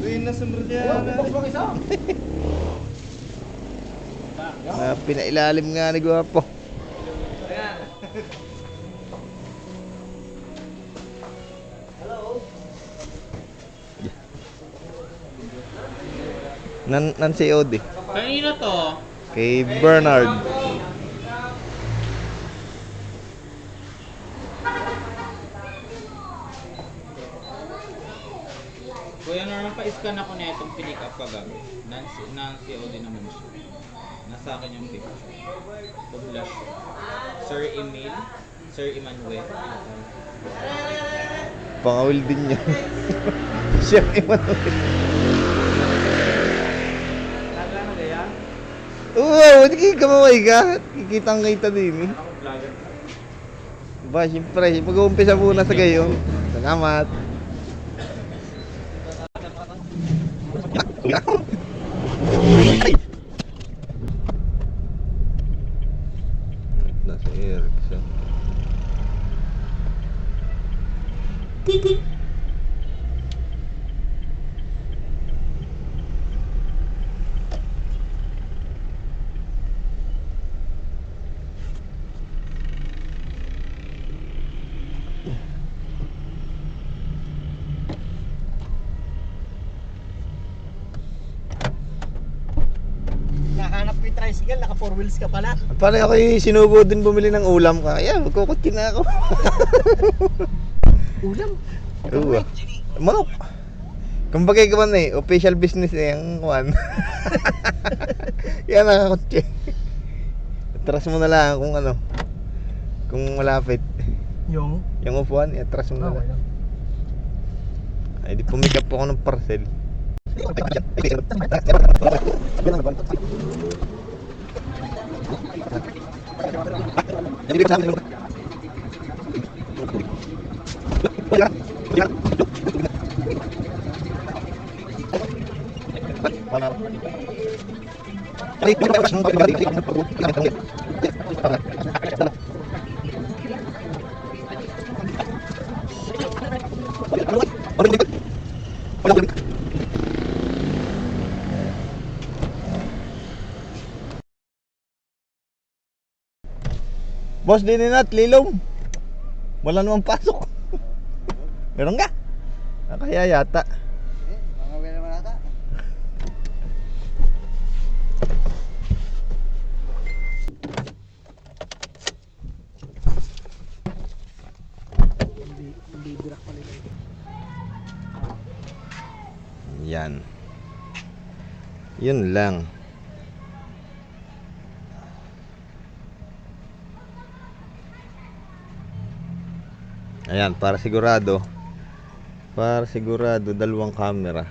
Uy, nasumbrad yan. Pinailalim nga ni Gwapo. Nan si Odi. Kanina to. Kay Bernard. Kuya Norman, pa-scan ako na itong pinick up kagabi. Nancy O din naman siya. Nasa akin yung picture. Pag-flash. Sir Emil. Sir Emmanuel. Pangawil din niya. Siya Emmanuel. Nagla na kaya? Oo, hindi kamaway ka. Kikitang kita din eh. Ako vlogger. Ba, siyempre, mag-uumpisa muna sa gayon. Salamat. Ay! Nasa Erickson. Nahanap ko yung tricycle, naka 4 wheels ka pala. Pare ako sinugo din bumili ng ulam kaya magkukutkin na ako. Ulam? Oo. Manok. Kumbaga kaman eh, official business eh ang kuwan. Yan nakakutke. Atras mo na lang kung ano. Kung malapit. Yung Upuan, atras mo na lang. Ay di pumick up ako ng parcel. Boss, din na lilong. Wala namang pasok. Meron ka? Kaya yata. mga wala naman ata. Hindi birak pala yun. Yan. Yun lang. Ayan, para sigurado dalawang camera.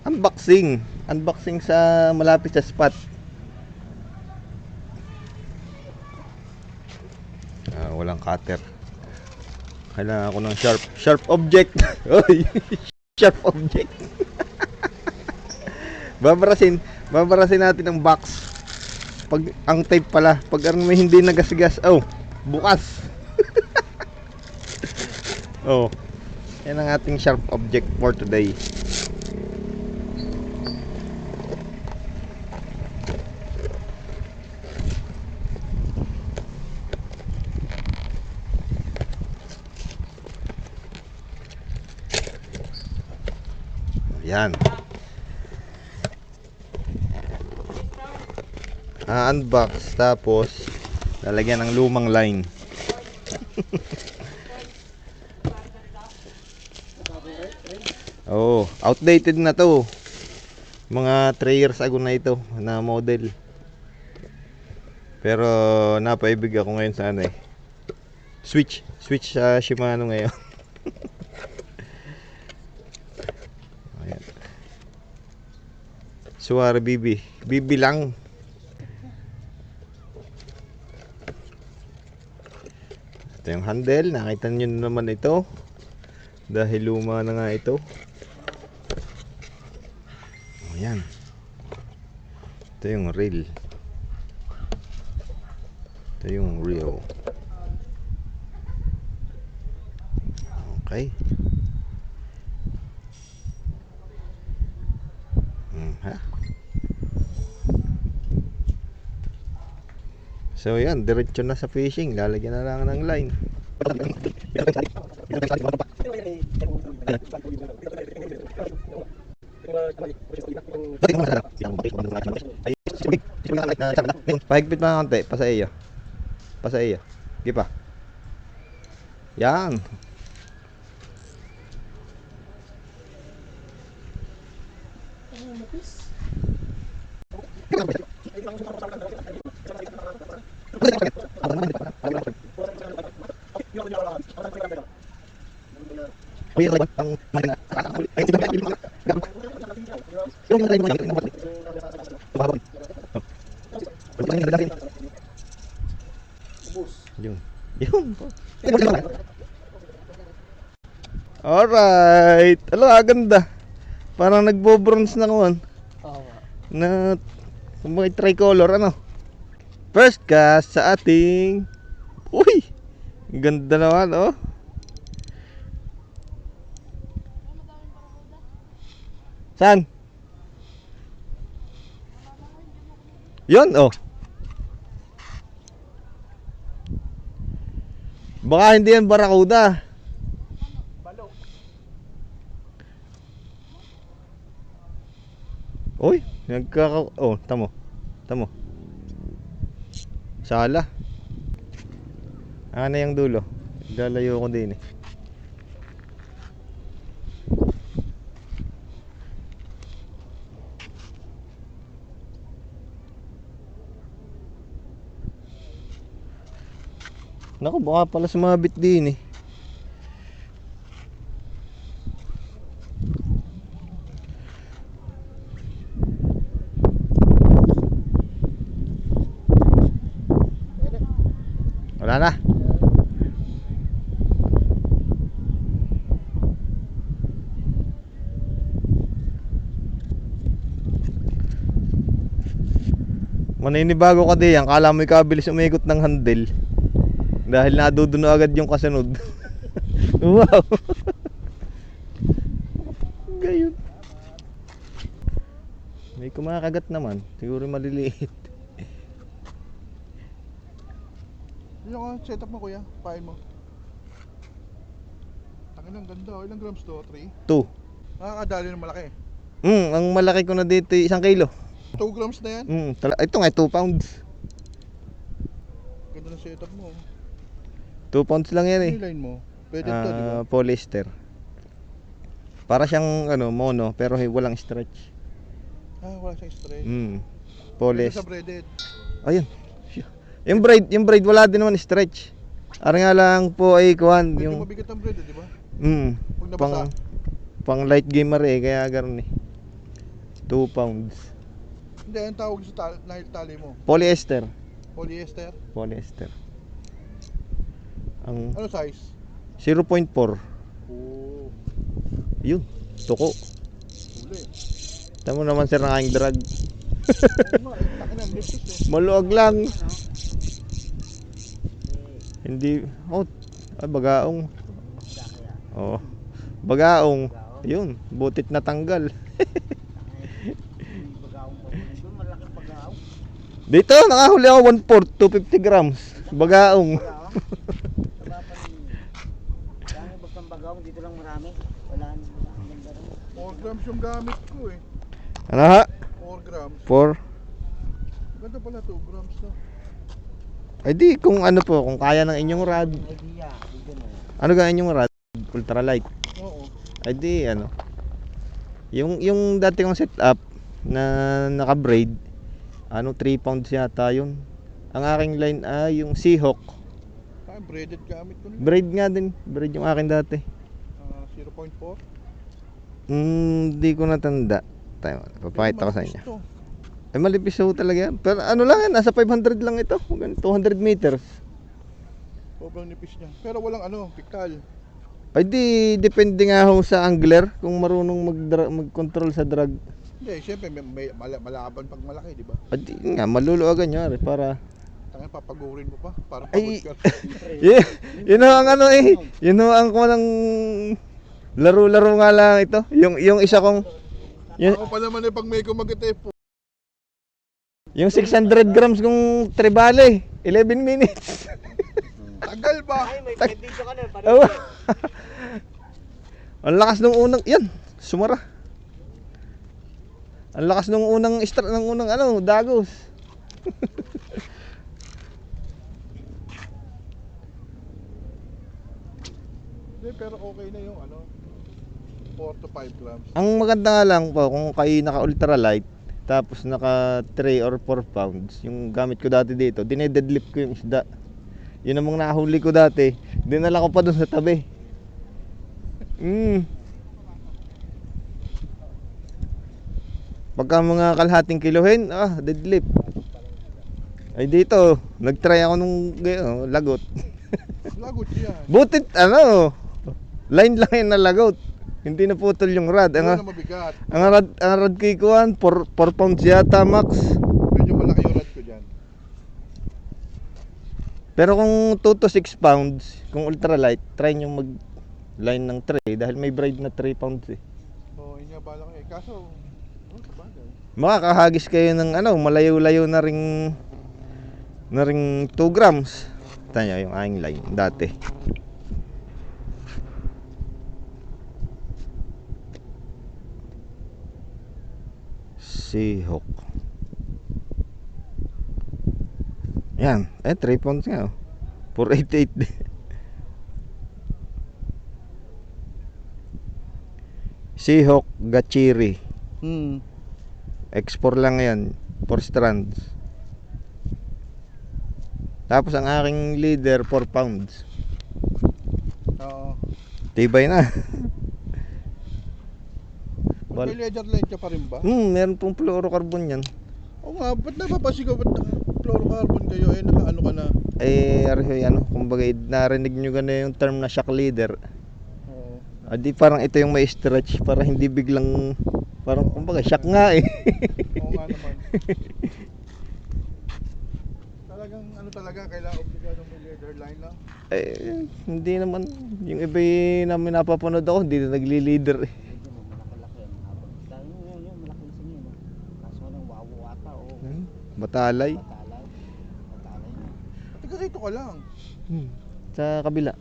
Unboxing sa malapit sa spot. Walang cutter. Kailangan ako ng sharp object. Oy, sharp object. babarasin natin ang box. Pag ang tape pala, pag may hindi nagasgas, bukas. Yan ang ating sharp object for today. Yan. Unbox tapos lalagyan ng lumang line. Outdated na to. Mga 3 years ago na ito na model. Pero napaibig ako ngayon sa switch sa Shimano ngayon. Ayan. Suwari BB lang. Ito yung handle, nakita nyo naman ito. Dahil luma na nga ito. Ayan. Ito yung reel. Ito yung reel. Okay. Ha? So yan, diretso na sa fishing. Lalagyan na lang ng line. Pahigpit mo na konti, pasa iyo. Pasa iyo. Sige pa. Yan. Yun. Yun. Alright. Ala, ganda. Parang nagbo-bronze na kuwan. Na may tricolor ano. First cast sa ating. Uy. Ganda naman oh. Saan? Yun oh. Baka hindi yan barakuda. Balo. Uy, oh, tamo. Tamo. Sala. Ano yung dulo? Lalayo ko din eh. Naku, baka pala sumabit din eh. Wala na. Maninibago ka diyan, kala mo ikabilis umikot ng handle. Dahil naduduno agad yung kasunod. Wow. Gayon. May kumakagat naman. Siguro maliliit. Yung setup mo kuya, pain mo. Tangin ang ganda, ilang grams to? 3? 2. Nakakadali ng malaki. Ang malaki ko na dito 1 kilo. 2 grams na yan? Ito nga 2 pounds. Ganda ng setup mo. 2 pounds lang yan eh. Ano yung line mo? Pwede to, di ba? Polyester. Para siyang mono pero walang stretch. Wala siyang straight. Pwede Polyester. sa braided. Ayun. Yung braid wala din naman stretch. Ara nga lang po ay kuhan Medyo yung mabigat ang braided, di ba? Pag pang nabasa. pang light gamer eh kaya ganoon eh. 2 pounds. Hindi, ang tawag sa tali mo. Polyester. Polyester. Polyester. Ang Ano size? 0.4. Oo. Yun, tuko. Huli. Tama naman sir ng aking drag. Takin ang lipstick eh. Maluwag lang. Hindi, bagaong. Oh. Bagaong. Yun, butit na tanggal. Dito, nakahuli ako 1/4, 250 grams. Bagaong. Basta bagaw, dito lang marami. Wala nang 4 grams yung gamit ko eh. Ano ha? 4 grams. 4. Ganda pala 2 grams na. Ay di, kung ano po, kung kaya ng inyong rod. idea. Dito mo. Ano ga inyong rod? Ultralight. Oo. Ay di, ano. Yung dati kong setup na naka-braid, 3 pounds yata yun. Ang aking line ay yung Seahawk. Braided gamit ko nila. Braid nga din. Braid yung akin dati. 0.4. Hindi ko natanda. Tayo, papakita ko sa inyo. Ito. Ay malipis ho talaga yan. Pero ano lang yan, nasa 500 lang ito. 200 meters. Sobrang nipis niya. Pero walang piktal. Ay di, depende nga ho sa angler kung marunong mag-control sa drag. Hindi, syempre may malaban pag malaki, di ba? Ay di nga, maluluwagan nyo para... Tangin, papagurin mo pa. Para Ay, pagod ka. yun ho ang ano eh. Yun ho ang kulang laro-laro nga lang ito. Yung isa kong... Yung, Ako pa naman pag may kumagate po. yung 600 grams kong trebale, 11 minutes. Tagal ba? Ay, may video ka na. Oh. Ang lakas nung unang, yan, sumara. Ang lakas nung unang ng unang dagos. Hindi, pero okay na yung 4 to 5 grams. Ang maganda nga lang po, kung kayo naka ultralight, tapos naka 3 or 4 pounds, yung gamit ko dati dito, dinedeadlift ko yung isda. Yun ang mga nahuli ko dati, dinala ko pa dun sa tabi. Pagka mga kalahating kilohin, deadlift. Ay dito, nagtry ako nung lagot. Lagot yan. Butit line lang yun na lagot. Hindi na putol yung rod. Ano na mabigat. Ang rod ko ikuan, 4 pounds yata max. Medyo malaki yung rod ko dyan. Pero kung 2 to 6 pounds, kung ultralight, try nyo mag line ng 3 dahil may braid na 3 pounds eh. Oo, yun nga bala ko eh. Kaso, sabagay. Makakahagis kayo ng malayo-layo na ring 2 grams. Tanya yung aking line dati. Seahawk. Yan, 3 pounds nga 488 din. Seahawk Gachiri. X4 lang yan, 4 strands. Tapos ang aking leader 4 pounds. Oo. Tibay na. May leather light ka pa rin ba? Meron pong fluorocarbon yan. Oo nga, ba't napapansin ko, ba't fluorocarbon kayo nakaano ka na? Kumbaga narinig nyo na yung term na shock leader. Oo. Di parang ito yung may stretch para hindi biglang parang kumbaga shock nga eh. Oo nga naman. Talagang talaga, kailangan obligado may leather line lang. Hindi naman. Yung iba namin napapanood ako, hindi na nagli-leader eh. Batalay. Taga rito ka lang. Sa kabila.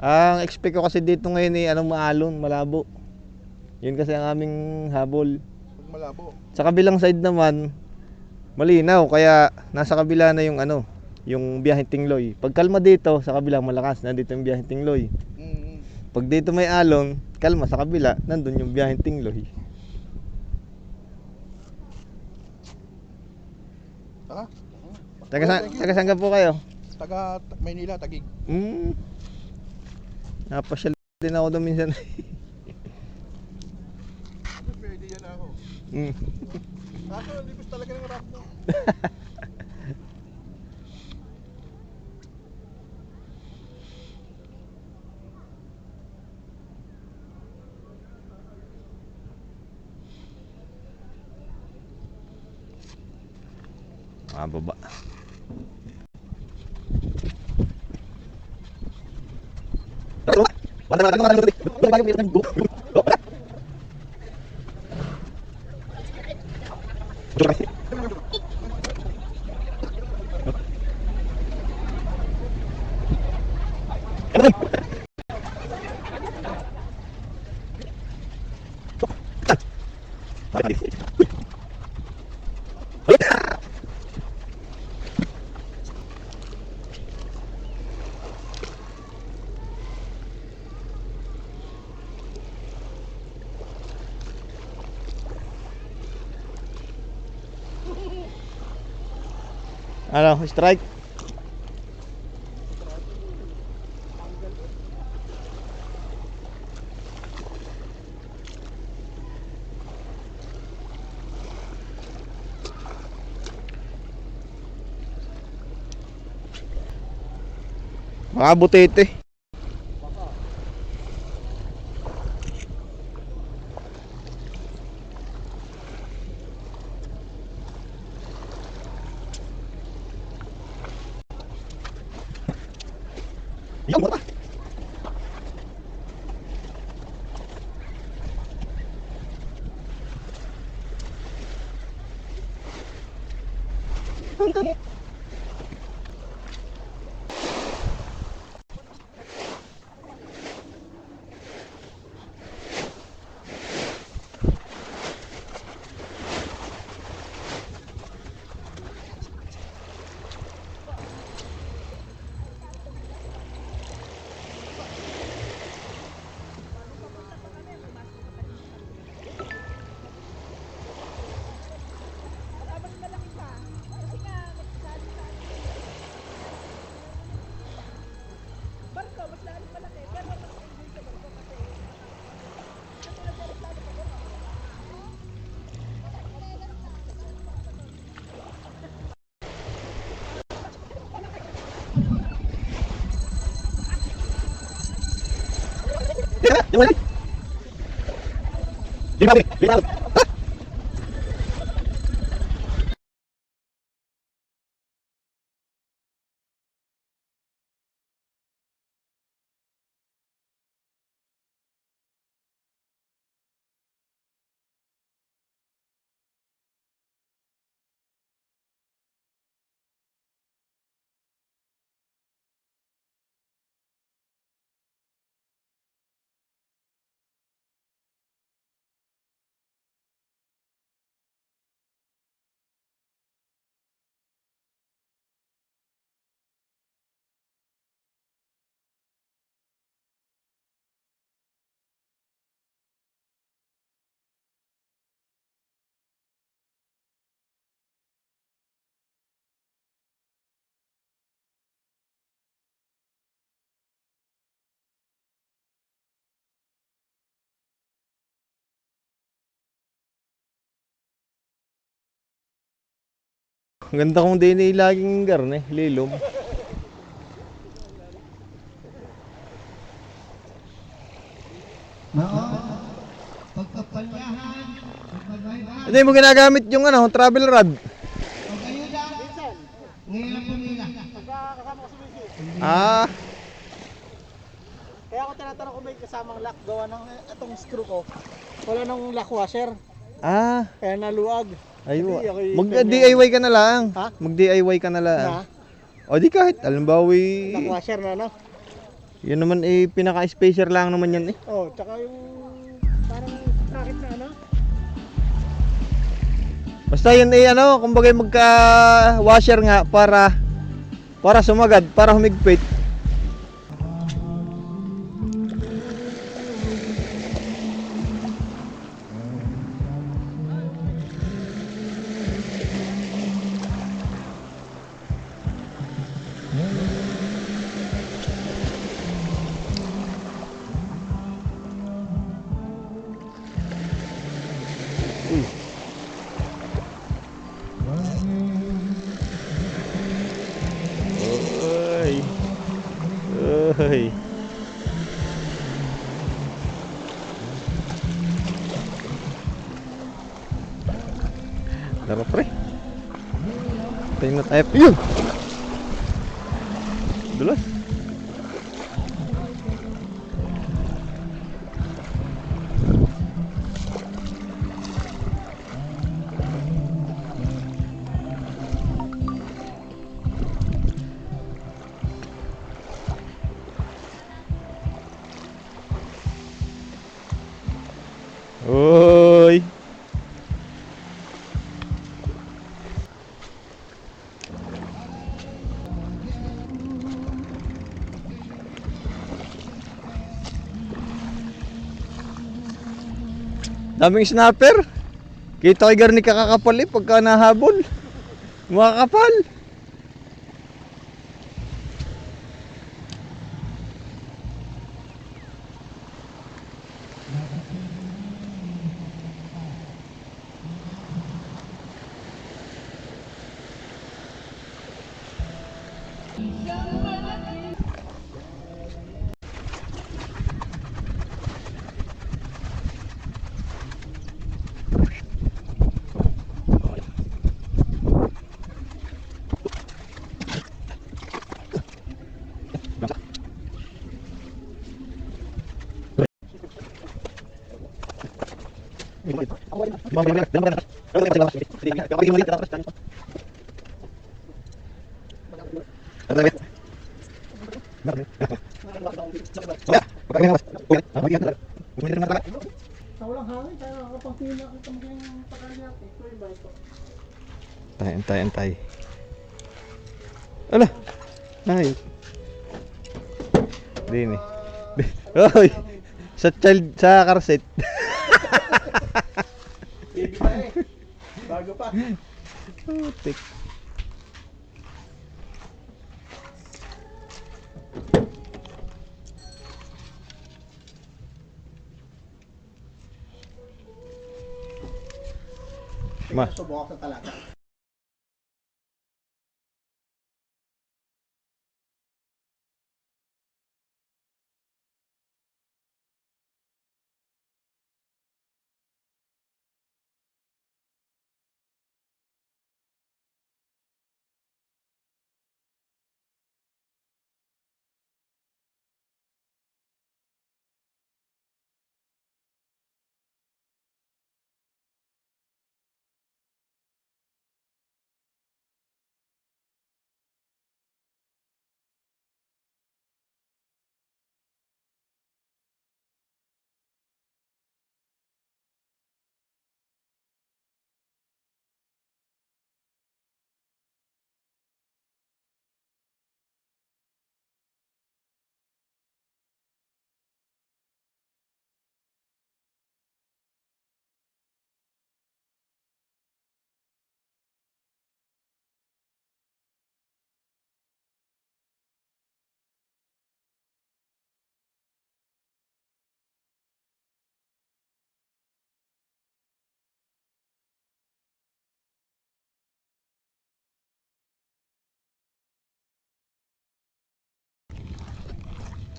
Ang expect ko kasi dito ngayon maalon, malabo. Yun kasi ang aming habol. Pag malabo. Sa kabilang side naman, malinaw, kaya nasa kabila na yung yung biyaheng Tingloy. Pag kalma dito, sa kabila malakas, nandito yung biyaheng Tingloy. Pag dito may alon, kalma sa kabila, nandun yung biyaheng Tingloy. Ha? Taga saan ka po kayo? Taga Maynila, Taguig. Napasyal din ako doon minsan. Pwede yan ako. Kaso, libis talaga ng rap mo. Baba. Strike. Mga butete. Yan mo ba? Ang ganda kong din laging garne, lilom. Pagpapalyahan, pagpapalyahan. Hindi mo ginagamit yung ano, travel rod. Ngayon lang pumila. Kasama ko si Vicky. Ah, Kaya ako tinatanong kung may kasamang lock gawa ng itong screw ko. Wala nang lock washer. ah, Kaya naluag. ayun. Hindi, ako'y Mag-DIY ka na lang. Ha? Mag-DIY ka na lang. Na O di kahit, alambawi, lock washer na no? yun naman eh, pinaka-spacer lang naman yan eh. Oh, tsaka yung parang bracket na ano? Basta yun eh, ano, kumbaga magka-washer nga para sumagad, para humigpit. Uy. Uy. Laro pre. Tingnan na tayo. Yun! Dulas. Uy. Daming snapper. Kita kay Garni kakakapal eh pagka nahabol. Makakapal. Sa walang hangin, tayo nakakapagpila kita maging pakalya. Ito iba ito. Antay. Ala. Ay. Dini. Oy. Sa car seat. Baby pa eh. Bago pa. Putik. Ma. Subok sa talaga.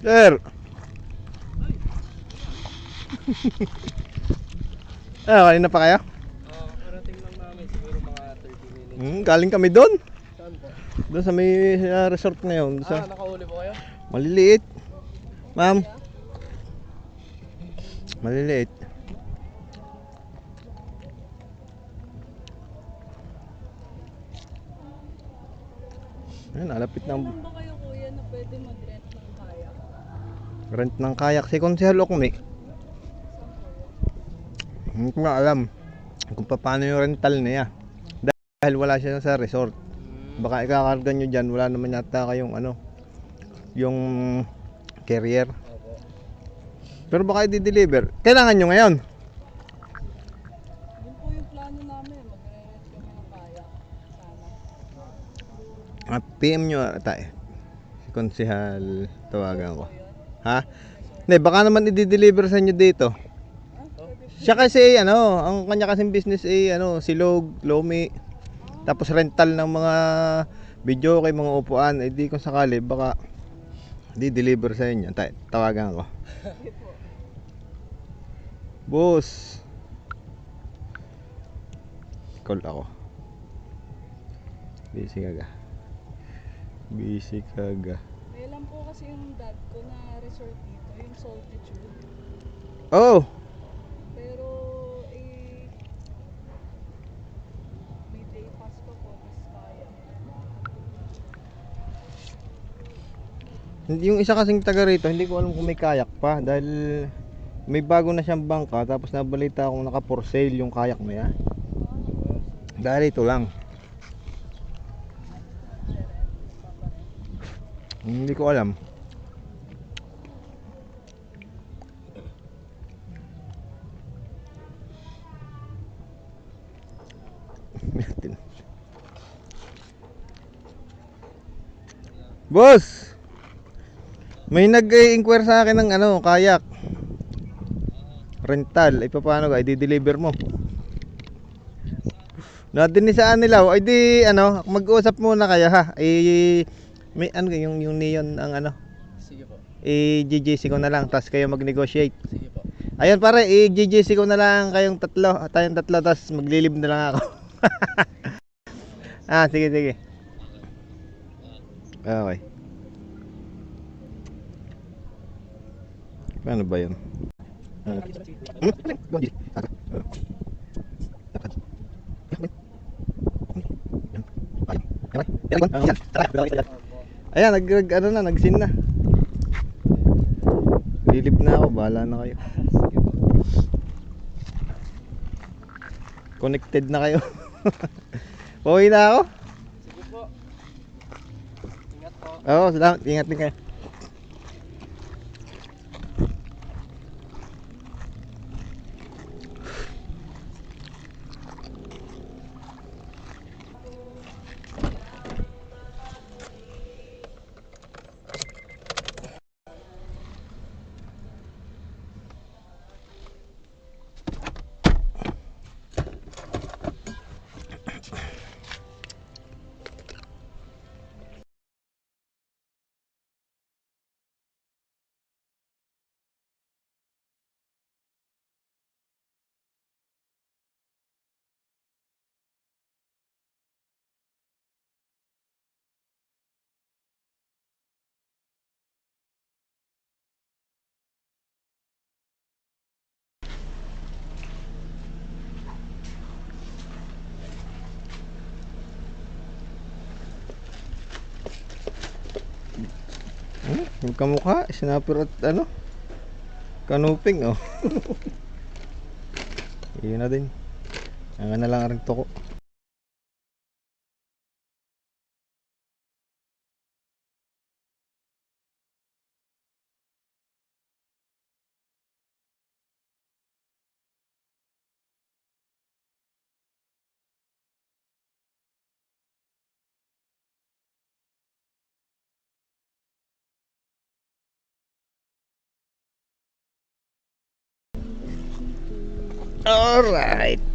Sir. Kanina pa kayo? Parating lang namin siguro mga 30 minutes. Galing kami doon. Saan po? Doon sa may resort ngayon. Doon sa Nakahuli po kayo? maliliit. Ma'am. Maliliit. Ayun, alapit ng Kailan ba kayo kuya na pwede mag-rent ng kayak? rent ng kayak. Si Konsehal Okni. Hindi ko nga alam kung paano yung rental niya. Dahil wala siya sa resort. Baka ikakarga nyo dyan, wala naman yata kayong ano, yung carrier. Pero baka i-deliver. Kailangan nyo ngayon. Yun po yung plano namin, mag-rent kami ng kayak. Sana. PM nyo tayo. Si Konsehal, tawagan ko. Ha? Hindi, baka naman i-deliver sa inyo dito. Siya kasi ano, ang kanya kasing business ano, silog, lomi. Tapos rental ng mga video kay mga upuan. Di kung sakali baka di-deliver sa inyo. Tawagan ko. Boss. Call ako. Busy kaga. May alam po kasi yung dad ko na resort dito, yung Solitude. Oh, Pero may day pass pa po, mas kaya. yung isa kasing taga rito, hindi ko alam kung may kayak pa dahil may bago na siyang bangka tapos nabalita akong naka for sale yung kayak niya. Dahil ito lang. Hindi ko alam. Boss! May nag-inquire sa akin ng ano, kayak. Rental. Ay paano ka? I-deliver mo. Nadinisaan nila. Ay di ano, mag-uusap muna kayo ha. May ano yung neon ang ano. Sige po. I-GGC ko na lang tapos kayo mag-negotiate. Sige po. Ayun pare, i-GGC ko na lang kayong tayong tatlo tapos maglilib na lang ako. Sige. Okay. Paano ba yun? Ayan, ano na, nag-sin na. Lilip na ako, bahala na kayo. Sige po. Connected na kayo. Pauwi na ako? Sige po. Ingat po. Oo, salamat. Ingat din kayo. Magkamukha, snapper at ano, kanuping oh. Yun na din. Ang na lang rin toko. Alright.